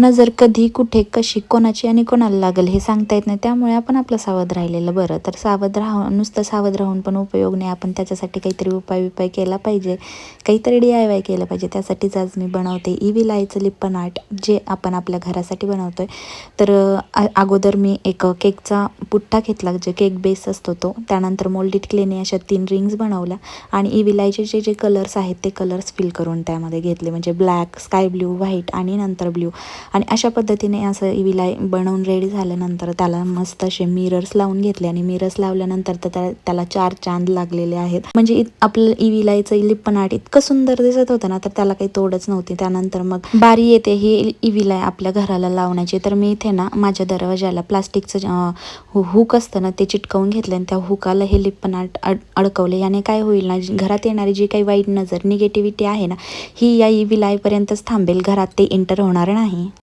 नजर कधी कुठे कशी कोणाची आणि कोणाला लागेल हे सांगता येत नाही, त्यामुळे आपण आपलं सावध राहिलेलं बरं. तर नुसतं सावध राहून पण उपयोग नाही, आपण त्याच्यासाठी काहीतरी उपाय केला पाहिजे, काहीतरी DIY केलं पाहिजे. त्यासाठीच आज मी बनवते इव्हिल आयचं लिप्पन आर्ट, जे आपण आपल्या घरासाठी बनवतोय. तर अगोदर मी एक केकचा पुठ्ठा घेतला, जे केक बेस असतो तो. त्यानंतर मोल्डेड क्लेने अशा 3 रिंग्स बनवल्या आणि इव्हिल आयचे जे कलर्स आहेत ते कलर्स फिल करून त्यामध्ये घेतले, म्हणजे ब्लॅक, स्काय ब्ल्यू, व्हाईट आणि नंतर ब्ल्यू. आणि अशा पद्धतीने असं इव्हिल आय बनवून रेडी झाल्यानंतर त्याला मस्त असे मिरर्स लावून घेतले आणि मिरर्स लावल्यानंतर तर त्याला 4 चांद लागलेले आहेत. म्हणजे आपलं इव्हिल आयचं लिप्पन आर्ट इतकं सुंदर दिसत होतं ना, तर त्याला काही तोडच नव्हती. त्यानंतर मग बारी येते ही इव्हिल आय आपल्या घराला लावण्याची. तर मी इथे ना माझ्या दरवाजाला प्लास्टिकचं हुक असतं ना, ते चिटकवून घेतलं आणि त्या हुकाला हे लिप्पन आर्ट अडकवले. याने काय होईल ना, घरात येणारी जी काही वाईट नजर, निगेटिव्हिटी आहे ना, ही या इव्हिल आयपर्यंतच थांबेल, घरात ते एंटर होणार नाही.